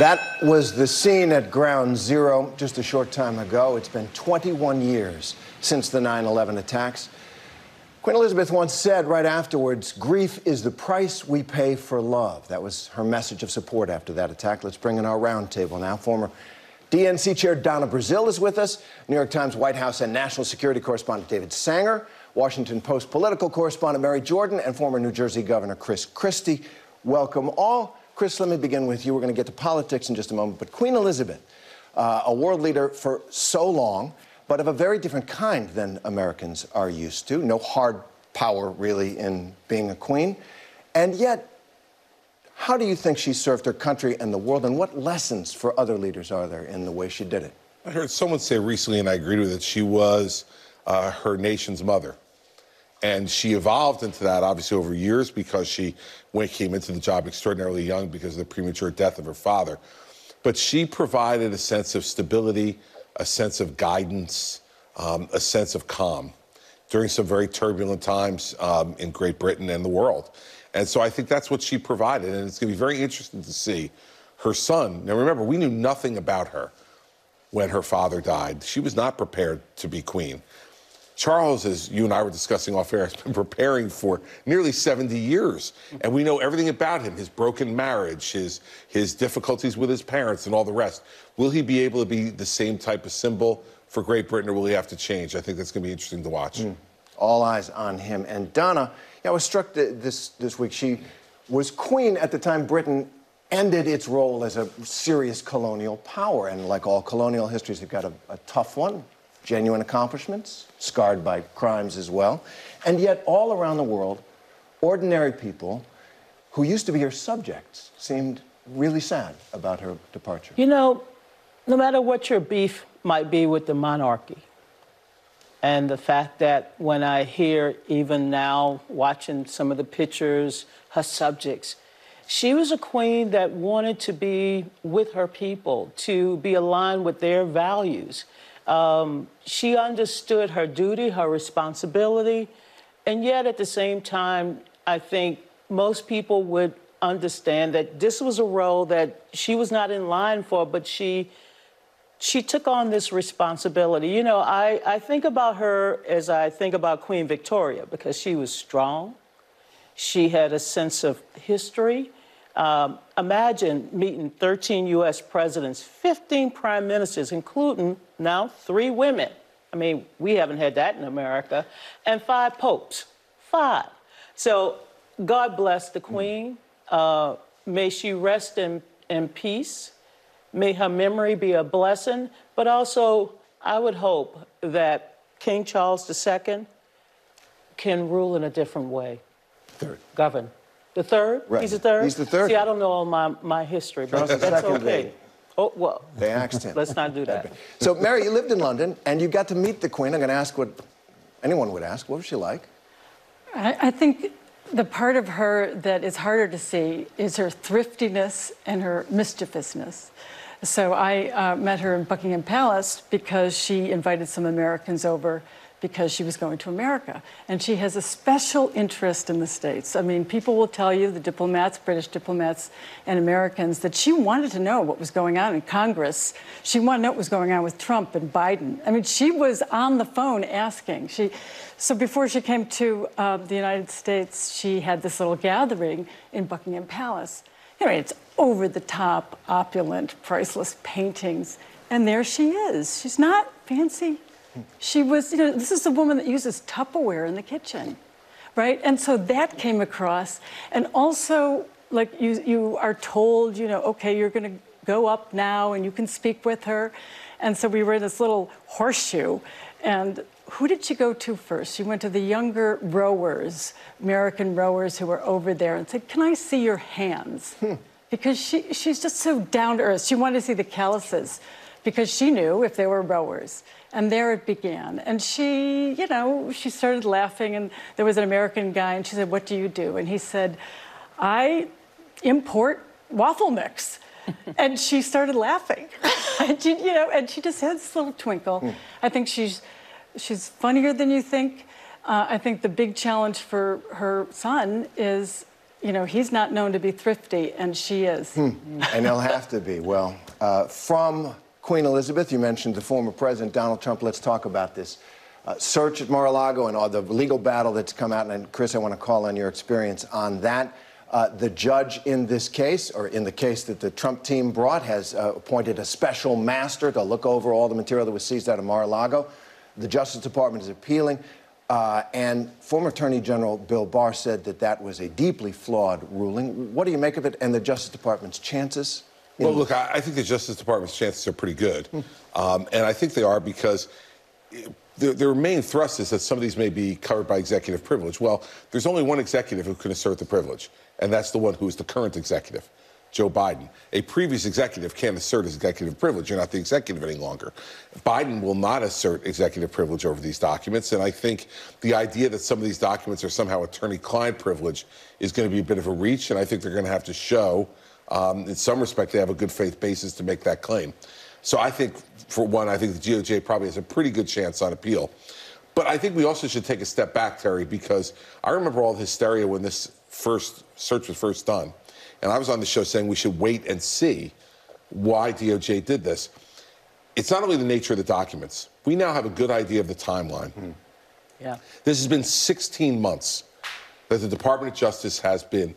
That was the scene at Ground Zero just a short time ago. It's been 21 years since the 9/11 attacks. Queen Elizabeth once said right afterwards, "Grief is the price we pay for love." That was her message of support after that attack. Let's bring in our roundtable now. Former DNC Chair Donna Brazile is with us, New York Times White House and National Security Correspondent David Sanger, Washington Post political correspondent Mary Jordan, and former New Jersey Governor Chris Christie. Welcome all. Chris, let me begin with you. We're going to get to politics in just a moment. But Queen Elizabeth, a world leader for so long, but of a very different kind than Americans are used to. No hard power, really, in being a queen. And yet, how do you think she served her country and the world, and what lessons for other leaders are there in the way she did it? I heard someone say recently, and I agreed with it, she was her nation's mother. And she evolved into that, obviously, over years because she came into the job extraordinarily young because of the premature death of her father. But she provided a sense of stability, a sense of guidance, a sense of calm during some very turbulent times in Great Britain and the world. And so I think that's what she provided. And it's going to be very interesting to see her son. Now, remember, we knew nothing about her when her father died. She was not prepared to be queen. Charles, as you and I were discussing off air, has been preparing for nearly 70 years. And we know everything about him, his broken marriage, his difficulties with his parents and all the rest. Will he be able to be the same type of symbol for Great Britain, or will he have to change? I think that's going to be interesting to watch. All eyes on him. And Donna, I was struck this week. She was queen at the time Britain ended its role as a serious colonial power. And like all colonial histories, they've got a tough one. Genuine accomplishments, scarred by crimes as well. And yet, all around the world, ordinary people who used to be her subjects seemed really sad about her departure. You know, no matter what your beef might be with the monarchy, and the fact that when I hear, even now, watching some of the pictures, her subjects, she was a queen that wanted to be with her people, to be aligned with their values. She understood her duty, her responsibility, and yet at the same time, I think most people would understand that this was a role that she was not in line for, but she took on this responsibility. You know, I think about her as I think about Queen Victoria, because she was strong. She had a sense of history. Imagine meeting 13 U.S. presidents, 15 prime ministers, including now 3 women. I mean, we haven't had that in America. And 5 popes. 5. So God bless the Queen. May she rest in peace. May her memory be a blessing. But also, I would hope that King Charles II can rule in a different way. Third. Govern. The third? Right. He's the third? He's the third. See, I don't know all my history, but that's okay. Oh, well. They axed him. Let's not do that. So, Mary, you lived in London, and you got to meet the Queen. I'm going to ask what anyone would ask. What was she like? I think the part of her that is harder to see is her thriftiness and her mischievousness. So I met her in Buckingham Palace because she invited some Americans over because she was going to America. And she has a special interest in the States. I mean, people will tell you, the diplomats, British diplomats and Americans, that she wanted to know what was going on in Congress. She wanted to know what was going on with Trump and Biden. I mean, she was on the phone asking. So before she came to the United States, she had this little gathering in Buckingham Palace. You know, it's over-the-top, opulent, priceless paintings. And there she is. She's not fancy. She was, you know, this is a woman that uses Tupperware in the kitchen, right? And so that came across. And also, like, you are told, you know, okay, you're going to go up now and you can speak with her. And so we were in this little horseshoe. And who did she go to first? She went to the younger rowers, American rowers who were over there, and said, "Can I see your hands?" Because she's just so down to earth. She wanted to see the calluses because she knew if they were rowers. And there it began. And she, you know, she started laughing, and there was an American guy, and she said, "What do you do?" And he said, "I import waffle mix." And she started laughing. And she, you know, and she just had this little twinkle. I think she's funnier than you think. I think the big challenge for her son is you know, he's not known to be thrifty, and she is. And he'll have to be. Well, from Queen Elizabeth, you mentioned the former president, Donald Trump. Let's talk about this search at Mar-a-Lago and all the legal battle that's come out. And, Chris, I want to call on your experience on that. The judge in this case, or in the case that the Trump team brought, has appointed a special master to look over all the material that was seized out of Mar-a-Lago. The Justice Department is appealing. And former Attorney General Bill Barr said that that was a deeply flawed ruling. What do you make of it and the Justice Department's chances? Well, look, I think the Justice Department's chances are pretty good. And I think they are because their main thrust is that some of these may be covered by executive privilege. Well, there's only one executive who can assert the privilege, and that's the one who is the current executive, Joe Biden. A previous executive can't assert his executive privilege. You're not the executive any longer. Biden will not assert executive privilege over these documents, and I think the idea that some of these documents are somehow attorney-client privilege is going to be a bit of a reach, and I think they're going to have to show, in some respect, they have a good faith basis to make that claim. So I think, for one, I think the DOJ probably has a pretty good chance on appeal. But I think we also should take a step back, Terry, because I remember all the hysteria when this search was first done. And I was on the show saying we should wait and see why DOJ did this. It's not only the nature of the documents. We now have a good idea of the timeline. Yeah. This has been 16 months that the Department of Justice has been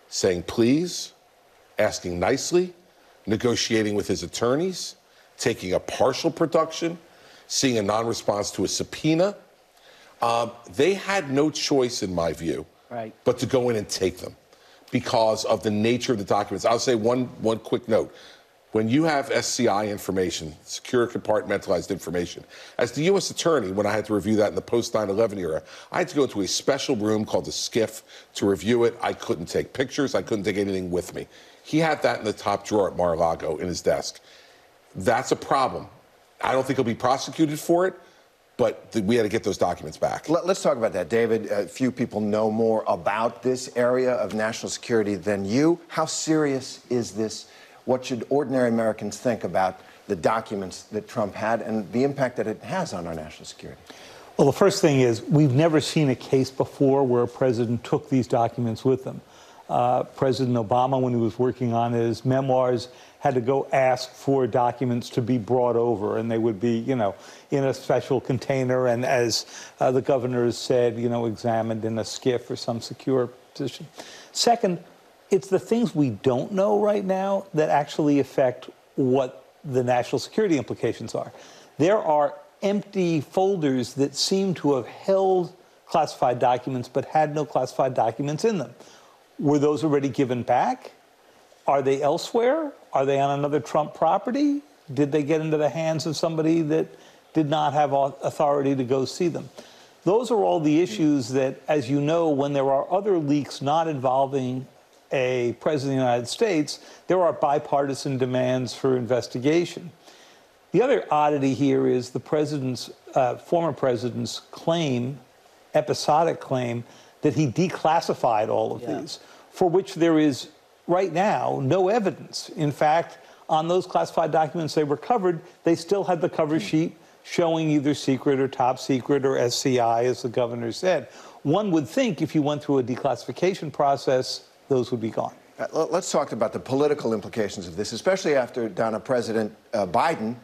saying please, asking nicely, negotiating with his attorneys, taking a partial production, seeing a non-response to a subpoena. They had no choice, in my view, but to go in and take them because of the nature of the documents. I'll say one quick note. When you have SCI information, secure compartmentalized information, as the U.S. attorney, when I had to review that in the post-9/11 era, I had to go to a special room called a SCIF to review it. I couldn't take pictures. I couldn't take anything with me. He had that in the top drawer at Mar-a-Lago in his desk. That's a problem. I don't think he'll be prosecuted for it, but we had to get those documents back. Let's talk about that, David. Few people know more about this area of national security than you. How serious is this? What should ordinary Americans think about the documents that Trump had and the impact that it has on our national security? Well, the first thing is we've never seen a case before where a president took these documents with them. President Obama, when he was working on his memoirs, had to go ask for documents to be brought over, and they would be, in a special container, and as the governor said, examined in a SCIF or some secure position. Second, it's the things we don't know right now that actually affect what the national security implications are. There are empty folders that seem to have held classified documents but had no classified documents in them. Were those already given back? Are they elsewhere? Are they on another Trump property? Did they get into the hands of somebody that did not have authority to go see them? Those are all the issues that, as you know, when there are other leaks not involving a president of the United States, there are bipartisan demands for investigation. The other oddity here is the president's, former president's claim, episodic claim, that he declassified all of these, for which there is, right now, no evidence. In fact, on those classified documents they recovered, they still had the cover sheet showing either secret or top secret or SCI, as the governor said. One would think if you went through a declassification process, those would be gone. Let's talk about the political implications of this, especially after President Biden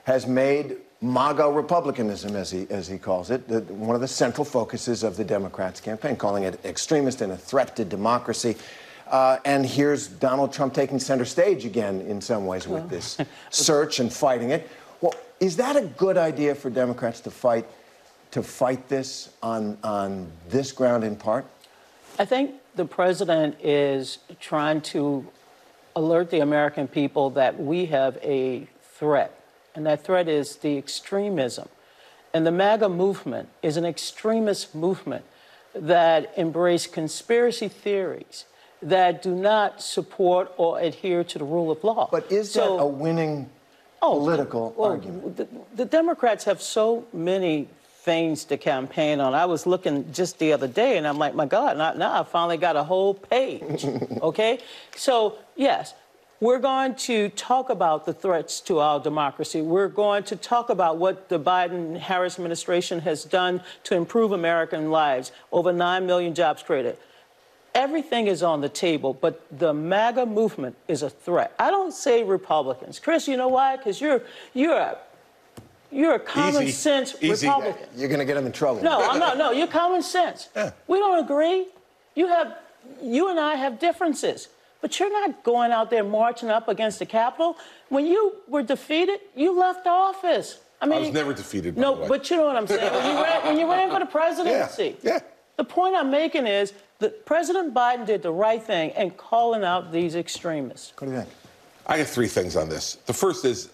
has made MAGA republicanism, as he calls it, one of the central focuses of the Democrats' campaign, calling it extremist and a threat to democracy. And here's Donald Trump taking center stage again in some ways with this search and fighting it. Well, is that a good idea for Democrats to fight this on this ground in part? I think the president is trying to alert the American people that we have a threat, and that threat is the extremism. And the MAGA movement is an extremist movement that embrace conspiracy theories that do not support or adhere to the rule of law. But is that a winning political argument? The Democrats have so many things to campaign on. I was looking just the other day, and I'm like, my God, now I finally got a whole page, okay? So, yes, we're going to talk about the threats to our democracy. We're going to talk about what the Biden-Harris administration has done to improve American lives, over 9 million jobs created. everything is on the table, but the MAGA movement is a threat. I don't say Republicans. Chris, you know why? Because you're a common sense Republican. You're going to get him in trouble. No, I'm not. No, you're common sense. Yeah. We don't agree. You and I have differences, but you're not going out there marching up against the Capitol. When you were defeated, you left office. I mean, I was never defeated. By no, the way. but you know what I'm saying. When you ran for the presidency. Yeah. The point I'm making is that President Biden did the right thing in calling out these extremists. What do you think? I got 3 things on this. The first is,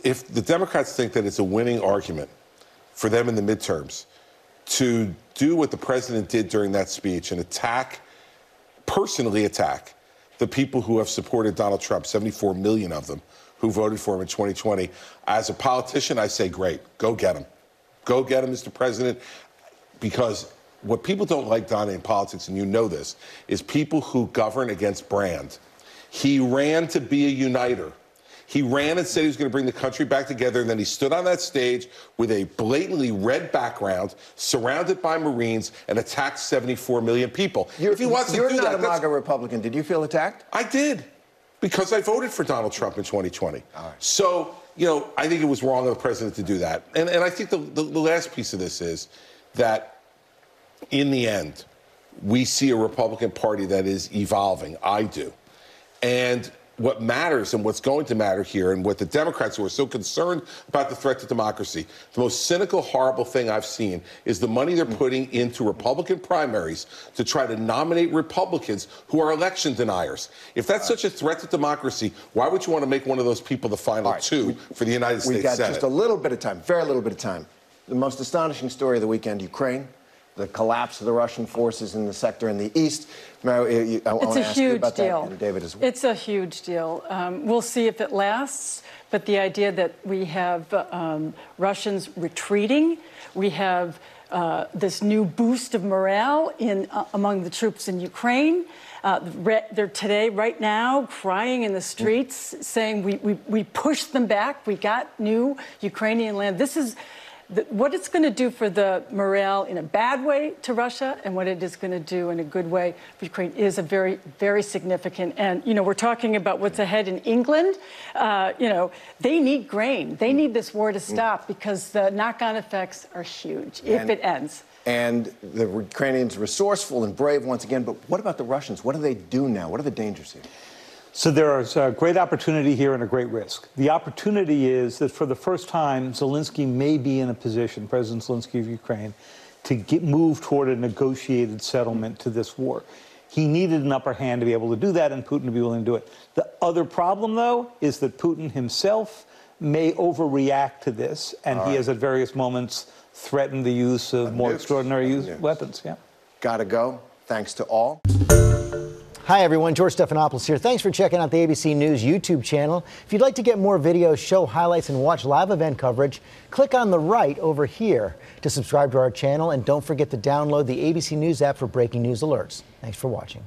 if the Democrats think that it's a winning argument for them in the midterms to do what the president did during that speech and personally attack the people who have supported Donald Trump, 74 million of them who voted for him in 2020, as a politician, I say, great, go get him. Go get him, Mr. President. Because what people don't like, Donna, in politics, and you know this, is people who govern against brand. He ran to be a uniter. He ran and said he was going to bring the country back together, and then he stood on that stage with a blatantly red background, surrounded by Marines, and attacked 74 million people. You're not a MAGA Republican. Did you feel attacked? I did, because I voted for Donald Trump in 2020. All right. So, I think it was wrong of the president to do that. And I think the last piece of this is that, in the end, we see a Republican Party that is evolving. I do. And what matters and what's going to matter here, and what the Democrats who are so concerned about the threat to democracy, the most cynical, horrible thing I've seen is the money they're putting into Republican primaries to try to nominate Republicans who are election deniers. If that's such a threat to democracy, why would you want to make one of those people the final 2 for the United States Senate? We've got just a little bit of time, very little bit of time. The most astonishing story of the weekend, Ukraine. The collapse of the Russian forces in the sector in the east. It's a huge deal. And David as well. It's a huge deal. We'll see if it lasts, but the idea that we have Russians retreating, we have this new boost of morale among the troops in Ukraine. They're today, right now, crying in the streets, saying we pushed them back. We got new Ukrainian land. This is what it's going to do for the morale in a bad way to Russia, and what it is going to do in a good way for Ukraine is a very, very significant. And, we're talking about what's ahead in England. They need grain. They need this war to stop because the knock-on effects are huge if it ends. And the Ukrainians resourceful and brave once again. But what about the Russians? What do they do now? What are the dangers here? So there is a great opportunity here and a great risk. The opportunity is that for the first time, Zelensky may be in a position, President Zelensky of Ukraine, to move toward a negotiated settlement to this war. He needed an upper hand to be able to do that, and Putin to be willing to do it. The other problem, though, is that Putin himself may overreact to this, and he has at various moments threatened the use of more extraordinary weapons. Yeah. Gotta go. Thanks to all. Hi, everyone. George Stephanopoulos here. Thanks for checking out the ABC News YouTube channel. If you'd like to get more videos, show highlights, and watch live event coverage, click on the right over here to subscribe to our channel. And don't forget to download the ABC News app for breaking news alerts. Thanks for watching.